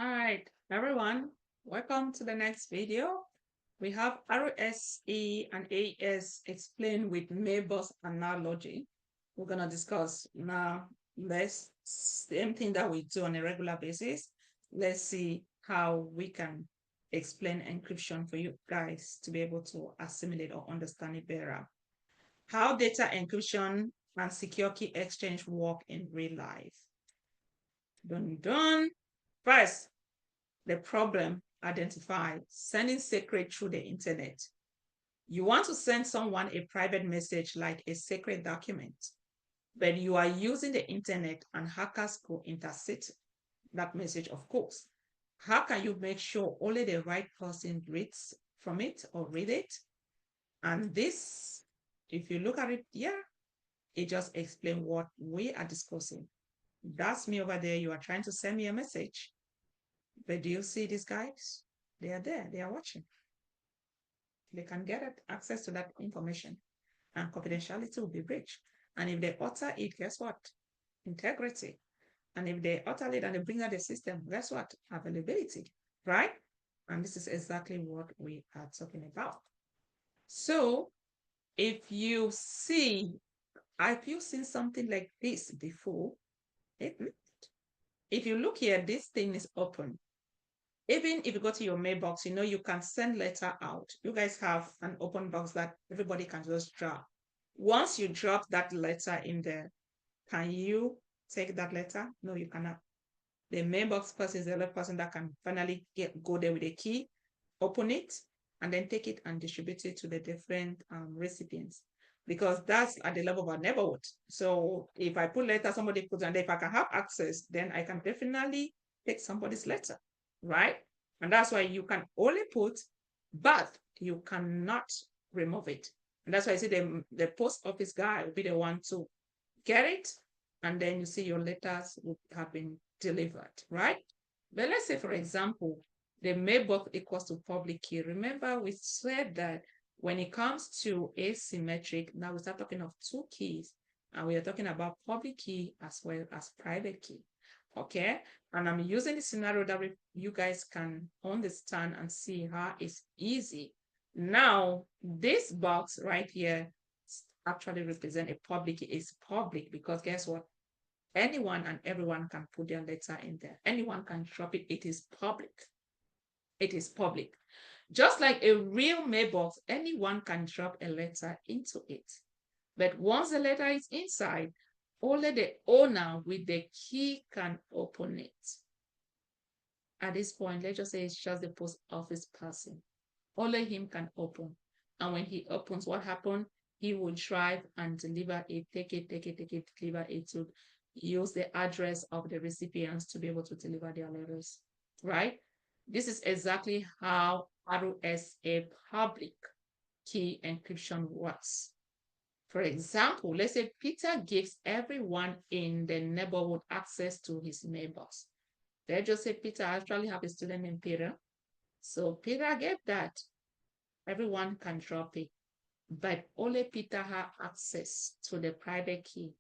All right, everyone, welcome to the next video. We have RSA and AES explained with Mailbox Analogy. We're going to discuss now less same thing that we do on a regular basis. Let's see how we can explain encryption for you guys to be able to assimilate or understand it better. How data encryption and secure key exchange work in real life. Dun dun. First, the problem identified, sending secret through the internet. You want to send someone a private message like a secret document, but you are using the internet and hackers could intercept that message, of course. How can you make sure only the right person reads from it or read it? And this, if you look at it here, it just explains what we are discussing. That's me over there. You are trying to send me a message. But do you see these guys? They are there. They are watching. They can get access to that information and confidentiality will be breached. And if they utter it, guess what? Integrity. And if they utter it and they bring out the system, guess what? Availability, right? And this is exactly what we are talking about. So if you see, have you seen something like this before? If you look here, this thing is open. Even if you go to your mailbox, you can send letter out. You guys have an open box that everybody can just drop. Once you drop that letter in there, can you take that letter? No, you cannot. The mailbox person is the other person that can finally go there with a key, open it, and then take it and distribute it to the different recipients. Because that's at the level of our neighborhood. So if I put letter, somebody puts, and if I can have access, then I can definitely take somebody's letter, right? And that's why you can only put, but you cannot remove it. And that's why I say the post office guy will be the one to get it, and then you see your letters will have been delivered, right? But let's say, for example, the mailbox equals to public key. Remember, we said that when it comes to asymmetric, now we start talking of two keys, and we are talking about public key as well as private key. Okay, and I'm using the scenario that you guys can understand and see how it's easy. Now, this box right here actually represent a public key. It's public because guess what? Anyone and everyone can put their letter in there. Anyone can drop it. It is public. It is public. Just like a real mailbox, anyone can drop a letter into it. But once the letter is inside, only the owner with the key can open it. At this point, let's just say it's just the post office person. Only him can open. And when he opens, what happened? He will drive and deliver it, take it, deliver it to use the address of the recipients to be able to deliver their letters, right? This is exactly how RSA public key encryption works. For example, let's say Peter gives everyone in the neighborhood access to his mailbox. Let's just say Peter actually have a student named Peter. So Peter gave that. Everyone can drop it, but only Peter has access to the private key.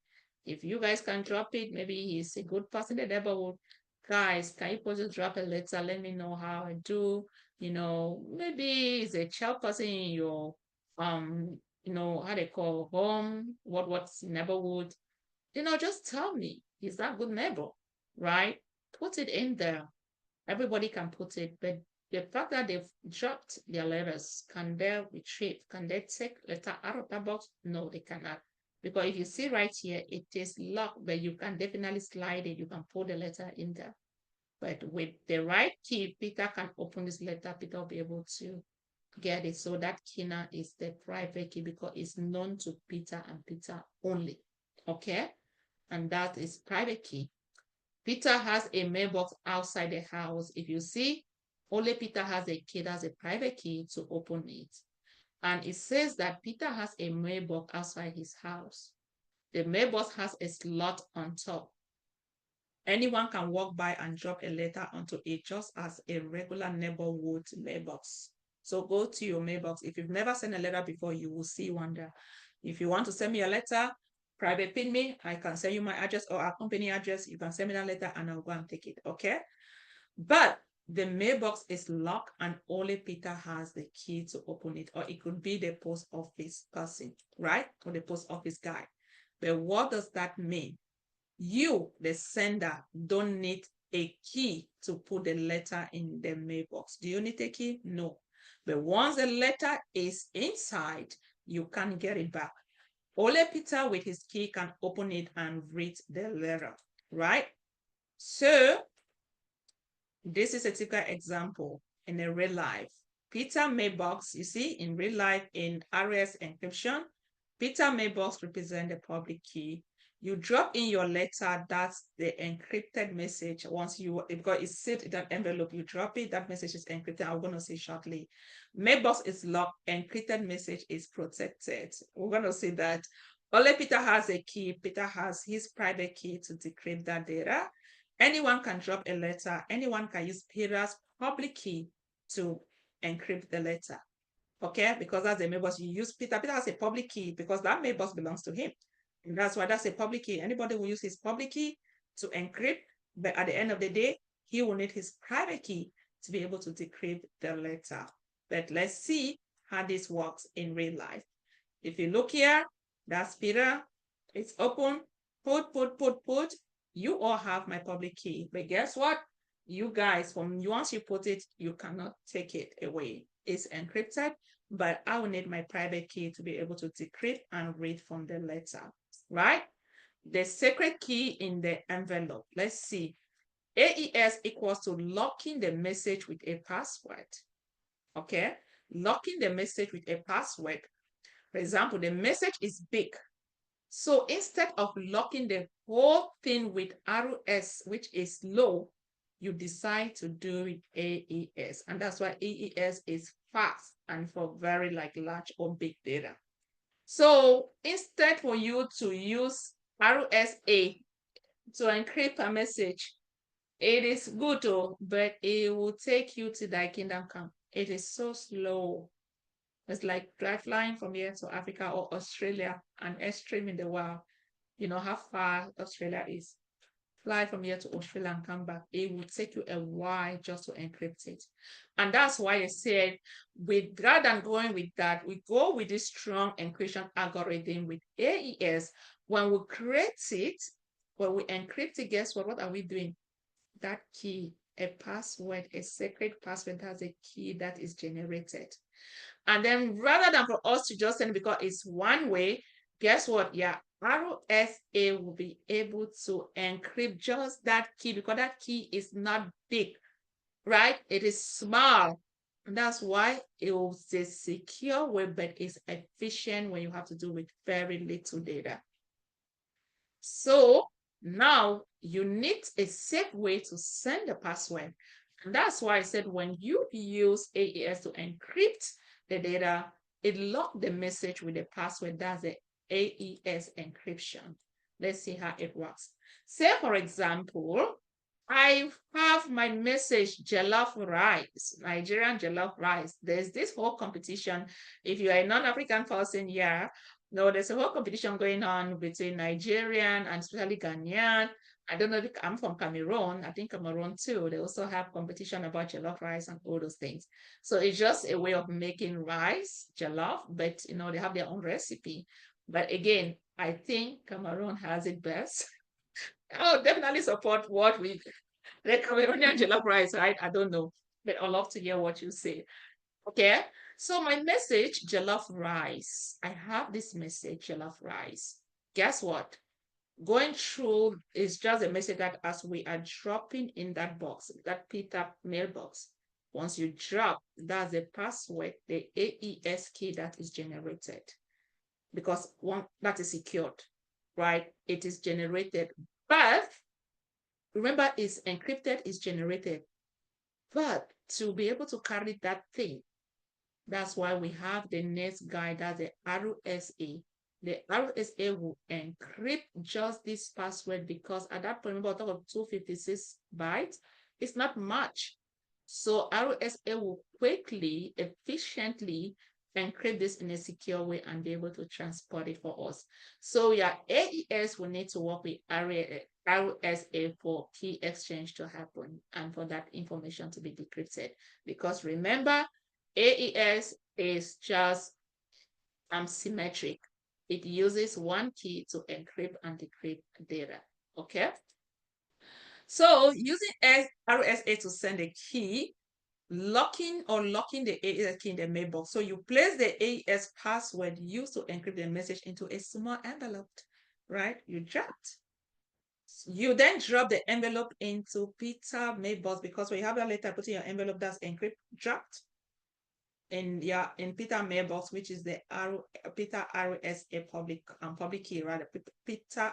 If you guys can drop it, maybe he's a good person in the neighborhood. Guys, can you please drop a letter? Let me know how I do. Maybe he's a child person in your how they call home, what's neighborhood. Just tell me. Is that good neighbor? Right? Put it in there. Everybody can put it, but the fact that they've dropped their letters, can they retrieve? Can they take letter out of that box? No, they cannot. Because if you see right here, it is locked, but you can definitely slide it. You can put the letter in there. But with the right key, Peter can open this letter. Peter will be able to get it. So that key now is the private key because it's known to Peter and Peter only. Okay? And that is private key. Peter has a mailbox outside the house. If you see, only Peter has a key, that's a private key to open it. And it says that Peter has a mailbox outside his house. The mailbox has a slot on top. Anyone can walk by and drop a letter onto it just as a regular neighborhood mailbox. So go to your mailbox. If you've never sent a letter before, you will see one there. If you want to send me a letter, private pin me, I can send you my address or our company address. You can send me that letter and I'll go and take it, okay? But the mailbox is locked and only Peter has the key to open it, or it could be the post office person, right? Or the post office guy. But what does that mean? You, the sender, don't need a key to put the letter in the mailbox. Do you need a key? No. But once the letter is inside, you can't get it back. Only Peter with his key can open it and read the letter, right? So this is a typical example in a real life. Peter mailbox, you see, in real life in RSA encryption, Peter mailbox represents the public key. You drop in your letter, that's the encrypted message. Once you, because it's saved in that envelope, you drop it, that message is encrypted. I'm going to say shortly. Mailbox is locked, encrypted message is protected. We're going to see that. Only Peter has a key. Peter has his private key to decrypt that data. Anyone can drop a letter. Anyone can use Peter's public key to encrypt the letter. Okay, because that's the mailbox. You use Peter. Peter has a public key because that mailbox belongs to him. And that's why that's a public key. Anybody will use his public key to encrypt, but at the end of the day, he will need his private key to be able to decrypt the letter. But let's see how this works in real life. If you look here, that's Peter. It's open. Put. You all have my public key. But guess what? You guys, once you put it, you cannot take it away. It's encrypted, but I will need my private key to be able to decrypt and read from the letter, right? The secret key in the envelope. Let's see. AES equals to locking the message with a password. Okay? Locking the message with a password. For example, the message is big. So instead of locking the whole thing with RS, which is low, you decide to do it AES. And that's why AES is fast and for very large or big data. So instead for you to use RSA to encrypt a message, it is good, but it will take you to the kingdom come. It is so slow. It's like flying from here to Africa or Australia, an extreme in the world. You know how far Australia is. Fly from here to Australia and come back. It will take you a while just to encrypt it. And that's why I said, rather than going with that, we go with this strong encryption algorithm with AES. When we create it, when we encrypt it, guess what? What are we doing? That key, a password, a secret password has a key that is generated. And then rather than for us to just send it because it's one way, guess what? Yeah, RSA will be able to encrypt just that key because that key is not big, right? It is small. And that's why it was a secure way, but it's efficient when you have to do with very little data. So now you need a safe way to send the password. And that's why I said when you use AES to encrypt the data, it locked the message with the password. That's the AES encryption. Let's see how it works. Say, for example, I have my message jollof rice, Nigerian jollof rice. There's this whole competition. If you are a non-African person here, no, there's a whole competition going on between Nigerian and especially Ghanaian. I don't know if I'm from Cameroon. I think Cameroon too. They also have competition about jollof rice and all those things. So it's just a way of making rice, jollof, but they have their own recipe. But again, I think Cameroon has it best. I'll definitely support what we the Cameroonian jollof rice, right? I don't know, but I'd love to hear what you say. Okay, so my message, jollof rice. I have this message, jollof rice. Guess what? Going through is just a message that as we are dropping in that box, that Peter mailbox, once you drop, that's the password, the AES key that is generated. Because one that is secured, right? It is generated, but remember, it's encrypted, it's generated. But to be able to carry that thing, that's why we have the next guide, that's the RSA. The RSA will encrypt just this password because at that point, remember, I talk of 256 bytes. It's not much. So RSA will quickly, efficiently encrypt this in a secure way and be able to transport it for us. So yeah, AES will need to work with RSA for key exchange to happen and for that information to be decrypted. Because remember, AES is just symmetric. It uses one key to encrypt and decrypt data. Okay. So using RSA to send a key, locking the AES key in the mailbox. So you place the AES password used to encrypt the message into a small envelope, right? You dropped. You then drop the envelope into Peter mailbox because when you have that letter put in your envelope that's encrypt dropped in Peter mailbox, which is the Peter RSA public key, right? Peter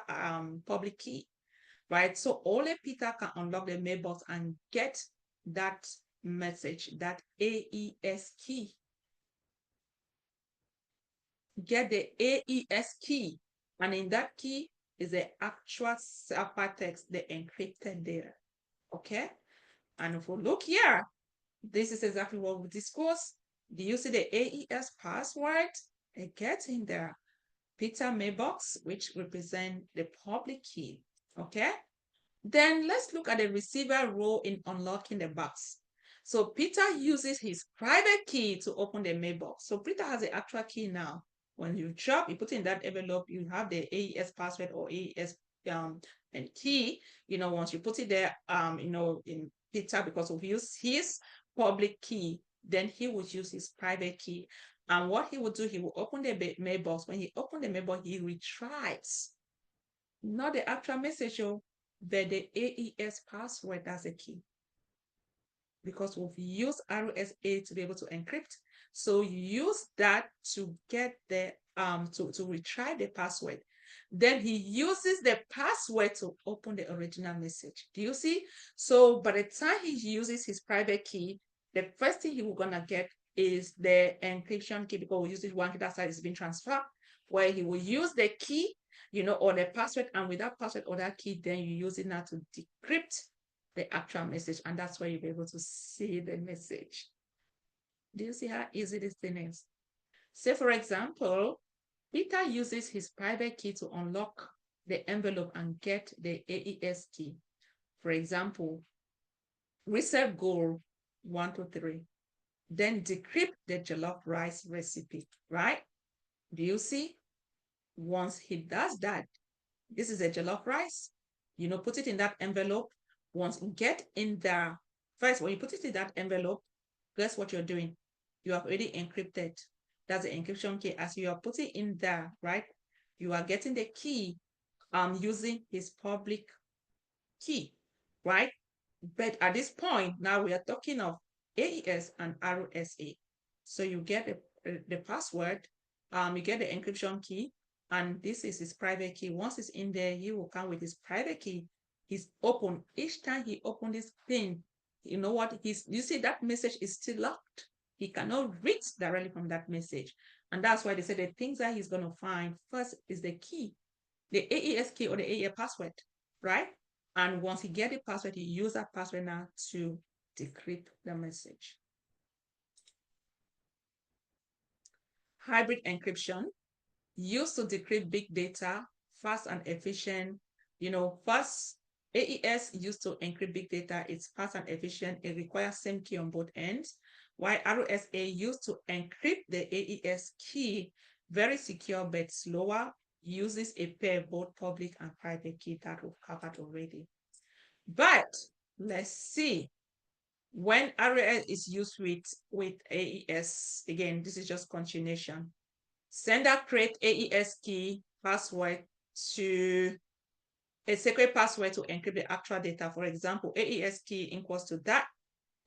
public key, right? So only Peter can unlock the mailbox and get that message, that AES key. Get the AES key, and in that key is the actual ciphertext, the encrypted data. Okay, and if we look here, this is exactly what we discussed. Do you see the AES password? It gets in there. Peter mailbox, which represent the public key. Okay, then let's look at the receiver role in unlocking the box. So Peter uses his private key to open the mailbox. So Peter has the actual key now. When you drop, you put in that envelope, you have the AES password or AES and key. Once you put it there, in Peter, because of his public key, then he would use his private key. And what he would do, he will open the mailbox. When he opens the mailbox, he retrieves not the actual message, but the AES password. That's a key. Because we've used RSA to be able to encrypt. So you use that to get the to retrieve the password. Then he uses the password to open the original message. Do you see? So by the time he uses his private key, the first thing he will gonna get is the encryption key, because we use it one key that side is being transferred, where he will use the key, or the password, and with that password or that key, then you use it now to decrypt the actual message, and that's where you'll be able to see the message. Do you see how easy this thing is? Say, for example, Peter uses his private key to unlock the envelope and get the AES key. For example, reset goal 1, 2, 3. Then decrypt the jollof rice recipe, right? Do you see? Once he does that, this is a jollof rice. Put it in that envelope. Once you get in there, first, when you put it in that envelope, guess what you're doing? You have already encrypted. That's the encryption key. As you are putting in there, right? You are getting the key using his public key, right? But at this point, now we are talking of AES and RSA. So you get the password, you get the encryption key, and this is his private key. Once it's in there, he will come with his private key. He's open. Each time he opens this thing, you know what? You see that message is still locked. He cannot read directly from that message. And that's why they say the things that he's going to find first is the key, the AES key or the AES password, right? And once he gets the password, he uses that password now to decrypt the message. Hybrid encryption, used to decrypt big data, fast and efficient. Fast AES used to encrypt big data. It's fast and efficient. It requires same key on both ends. While RSA used to encrypt the AES key, very secure but slower, uses a pair of both public and private key that we've covered already. But let's see, when RSA is used with AES, again, this is just continuation. Sender create AES key password to a secret password to encrypt the actual data. For example, AES key equals to that.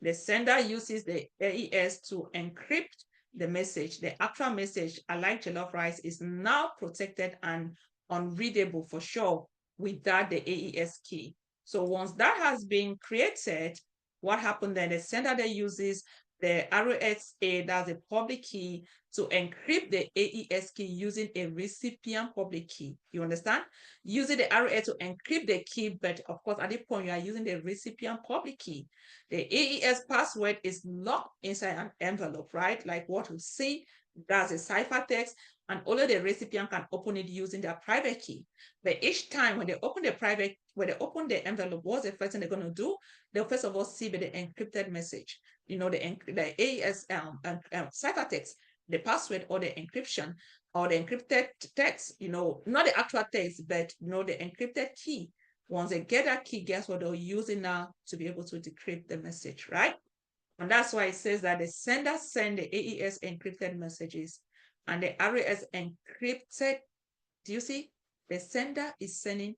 The sender uses the AES to encrypt the message. The actual message, unlike jollof rice, is now protected and unreadable for sure without the AES key. So once that has been created, what happened then? The sender that uses the RSA, that's a public key, to encrypt the AES key using a recipient public key. You understand? Using the RSA to encrypt the key, but of course, at this point, you are using the recipient public key. The AES password is locked inside an envelope, right? Like what we see, that's a ciphertext, and only the recipient can open it using their private key. But each time when they open the envelope, what's the first thing they're going to do? They'll first of all see the encrypted message, the AES ciphertext, the password or the encryption or the encrypted text, not the actual text, but the encrypted key. Once they get that key, guess what they'll use it now to be able to decrypt the message, right? And that's why it says that the sender send the AES encrypted messages and the RAS encrypted. Do you see? The sender is sending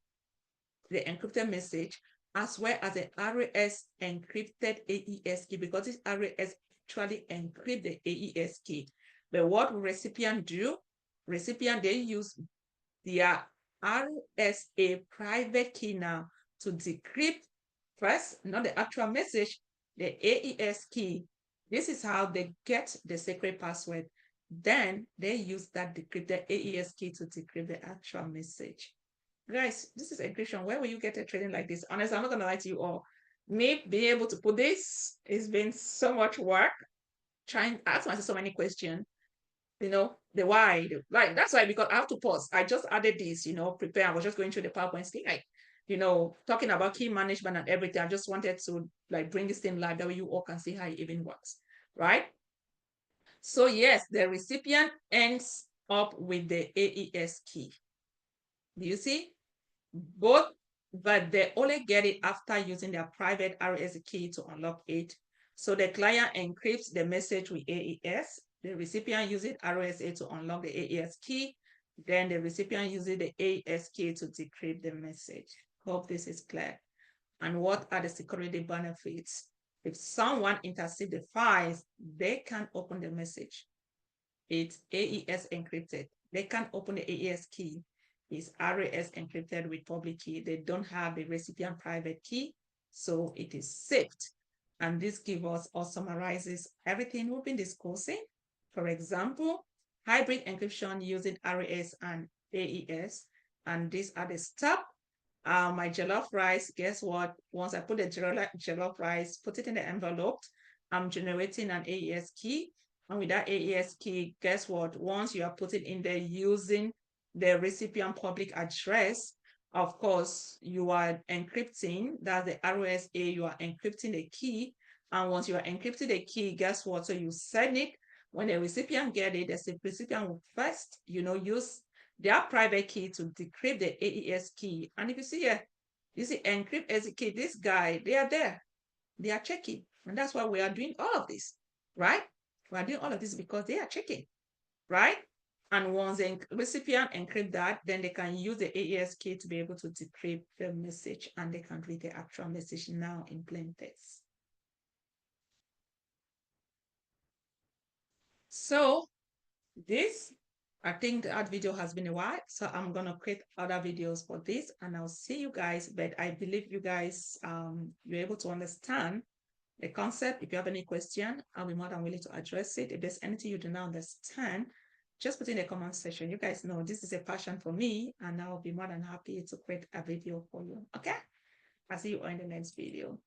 the encrypted message as well as the RAS encrypted AES key, because this RAS actually encrypt the AES key. But what will recipient do? Recipient, they use their RSA private key now to decrypt first, not the actual message, the AES key. This is how they get the secret password. Then they use that decrypted AES key to decrypt the actual message. Guys, this is encryption. Where will you get a training like this? Honestly, I'm not gonna lie to you all. Me being able to put this, it's been so much work. Trying to ask myself so many questions. The why, like that's why, because I have to pause. I just added this, prepare. I was just going through the PowerPoint thing, like, talking about key management and everything. I just wanted to bring this thing live that way you all can see how it even works, right? So yes, the recipient ends up with the AES key. Do you see? Both, but they only get it after using their private RSA key to unlock it. So the client encrypts the message with AES. The recipient uses RSA to unlock the AES key. Then the recipient uses the AES key to decrypt the message. Hope this is clear. And what are the security benefits? If someone intercepts the files, they can open the message. It's AES encrypted. They can open the AES key. It's RAS encrypted with public key. They don't have the recipient private key, so it is saved. And this gives us or summarizes everything we've been discussing. For example, hybrid encryption using RAS and AES. And these are the steps. My jollof rice, guess what? Once I put the jollof rice, put it in the envelope, I'm generating an AES key. And with that AES key, guess what? Once you are putting in there using the recipient public address, of course, you are encrypting, that's the RSA, you are encrypting the key. And once you are encrypting the key, guess what? So you send it. When the recipient get it, the recipient will first, use their private key to decrypt the AES key. And if you see here, you see encrypt as a key, this guy, they are there. They are checking. And that's why we are doing all of this, right? We are doing all of this because they are checking, right? And once the recipient encrypt that, then they can use the AES key to be able to decrypt the message, and they can read the actual message now in plain text. So this, I think that video has been a while, so I'm gonna create other videos for this, and I'll see you guys. But I believe you guys, you're able to understand the concept. If you have any question, I'll be more than willing to address it. If there's anything you do not understand, just put in the comment section. You guys know this is a passion for me, and I'll be more than happy to create a video for you. Okay, I'll see you on the next video.